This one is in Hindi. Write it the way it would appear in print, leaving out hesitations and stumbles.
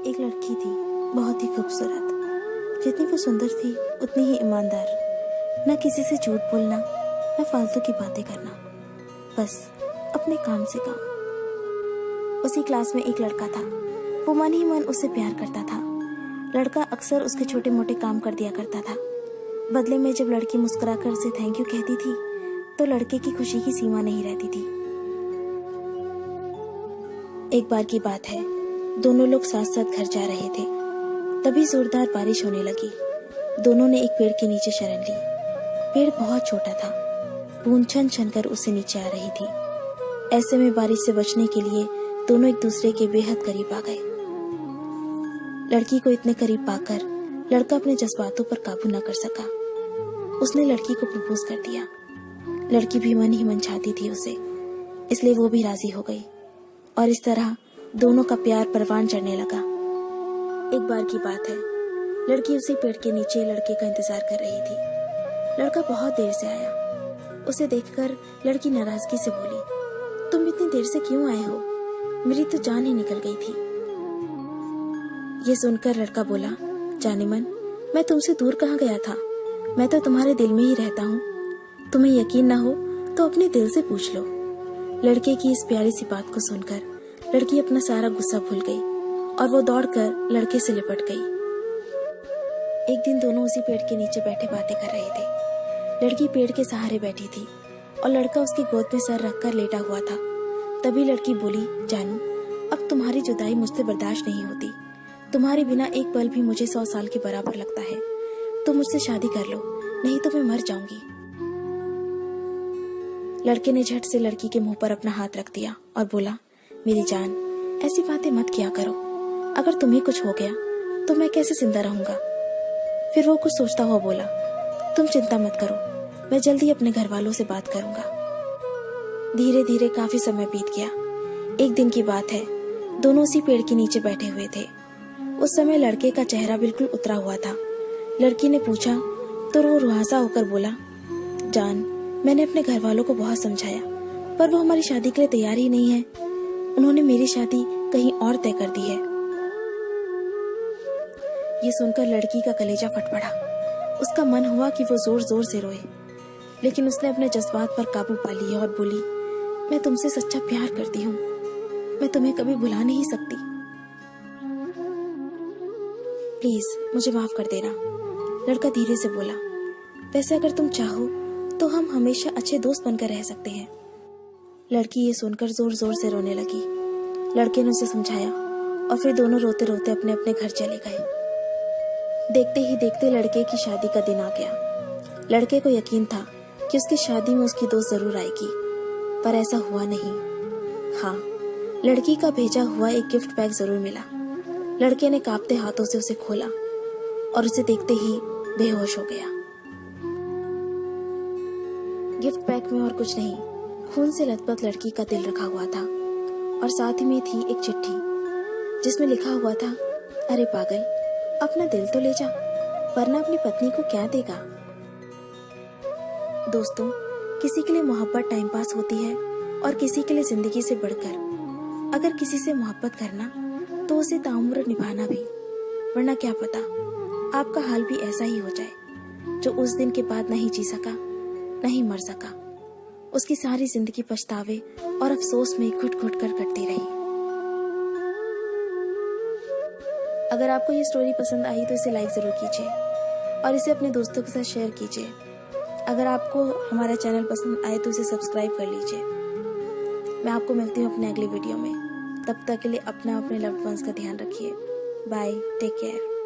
एक लड़की थी, बहुत ही खूबसूरत। जितनी वो सुंदर थी उतनी ही ईमानदार। ना किसी से झूठ बोलना, ना फालतू की बातें करना, बस अपने काम से काम। उसी क्लास में एक लड़का था। वो मन ही मन उससे प्यार करता था। लड़का अक्सर उसके छोटे मोटे काम कर दिया करता था। बदले में जब लड़की मुस्कुराकर उसे थैंक यू कहती थी तो लड़के की खुशी की सीमा नहीं रहती थी। एक बार की बात है, दोनों लोग साथ साथ घर जा रहे थे। तभी जोरदार बारिश होने लगी। दोनों ने एक पेड़ के नीचे शरण ली। पेड़ बहुत छोटा था, बूंद छन छन कर उससे नीचे आ रही थी। ऐसे में बारिश से बचने के लिए दोनों एक दूसरे के बेहद करीब आ गए। लड़की को इतने करीब पाकर लड़का अपने जज्बातों पर काबू न कर सका। उसने लड़की को प्रपोज कर दिया। लड़की भी मन ही मन चाहती थी उसे, इसलिए वो भी राजी हो गई और इस तरह दोनों का प्यार परवान चढ़ने लगा। एक बार की बात है, लड़की उसी पेड़ के नीचे लड़के का इंतजार कर रही थी। लड़का बहुत देर से आया। उसे देखकर लड़की नाराजगी से बोली, तुम इतनी देर से क्यों आए हो? मेरी तो जान ही निकल गई थी। ये सुनकर लड़का बोला, जाने मन, मैं तुमसे दूर कहाँ गया था? मैं तो तुम्हारे दिल में ही रहता हूँ। तुम्हें यकीन ना हो तो अपने दिल से पूछ लो। लड़के की इस प्यारी सी बात को सुनकर लड़की अपना सारा गुस्सा भूल गई और वो दौड़कर लड़के से लिपट गई। एक दिन दोनों उसी पेड़ के नीचे बैठे बातें कर रहे थे। लड़की पेड़ के सहारे बैठी थी और लड़का उसकी गोद में सर रखकर लेटा हुआ था। तभी लड़की बोली, जानू, अब तुम्हारी जुदाई मुझसे बर्दाश्त नहीं होती। तुम्हारे बिना एक पल भी मुझे 100 साल के बराबर लगता है। तुम मुझसे शादी कर लो, नहीं तो मैं मर जाऊंगी। लड़के ने झट से लड़की के मुंह पर अपना हाथ रख दिया और बोला, मेरी जान, ऐसी बातें मत किया करो। अगर तुम्हें कुछ हो गया तो मैं कैसे जिंदा रहूंगा? फिर वो कुछ सोचता हुआ बोला, तुम चिंता मत करो, मैं जल्दी अपने घर वालों से बात करूंगा। धीरे धीरे काफी समय बीत गया। एक दिन की बात है, दोनों उसी पेड़ के नीचे बैठे हुए थे। उस समय लड़के का चेहरा बिल्कुल उतरा हुआ था। लड़की ने पूछा तो वो रुहासा होकर बोला, जान, मैंने अपने घर वालों को बहुत समझाया, पर वो हमारी शादी के लिए तैयार ही नहीं है। उन्होंने मेरी शादी कहीं और तय कर दी है। ये सुनकर लड़की का कलेजा फट पड़ा। उसका मन हुआ कि वो जोर जोर से रोए, लेकिन उसने अपने जज्बात पर काबू पा लिया और बोली, मैं तुमसे सच्चा प्यार करती हूँ। मैं तुम्हें कभी भुला नहीं सकती। प्लीज मुझे माफ कर देना। लड़का धीरे से बोला, वैसे अगर तुम चाहो तो हम हमेशा अच्छे दोस्त बनकर रह सकते हैं। लड़की ये सुनकर जोर जोर से रोने लगी। लड़के ने उसे समझाया और फिर दोनों रोते रोते अपने अपने घर चले गए। देखते ही देखते लड़के की शादी का दिन आ गया। लड़के को यकीन था कि उसकी शादी में उसकी दोस्त जरूर आएगी, पर ऐसा हुआ नहीं। हाँ, लड़की का भेजा हुआ एक गिफ्ट पैक जरूर मिला। लड़के ने कांपते हाथों से उसे खोला और उसे देखते ही बेहोश हो गया। गिफ्ट पैक में और कुछ नहीं, खून से लथपथ लड़की का दिल रखा हुआ था और साथ ही में थी एक चिट्ठी जिसमें लिखा हुआ था, अरे पागल, अपना दिल तो ले जा, वरना अपनी पत्नी को क्या देगा। दोस्तों, किसी के लिए मोहब्बत टाइम पास होती है और किसी के लिए जिंदगी से बढ़कर। अगर किसी से मोहब्बत करना तो उसे ताउम्र निभाना भी, वरना क्या पता आपका हाल भी ऐसा ही हो जाए जो उस दिन के बाद नहीं जी सका, नहीं मर सका। उसकी सारी जिंदगी पछतावे और अफसोस में घुट घुट कर कटती रही। अगर आपको ये स्टोरी पसंद आई तो इसे लाइक जरूर कीजिए और इसे अपने दोस्तों के साथ शेयर कीजिए। अगर आपको हमारा चैनल पसंद आए तो इसे सब्सक्राइब कर लीजिए। मैं आपको मिलती हूँ अपने अगले वीडियो में। तब तक के लिए अपना अपने लव्ड वंस का ध्यान रखिए। Bye, take care.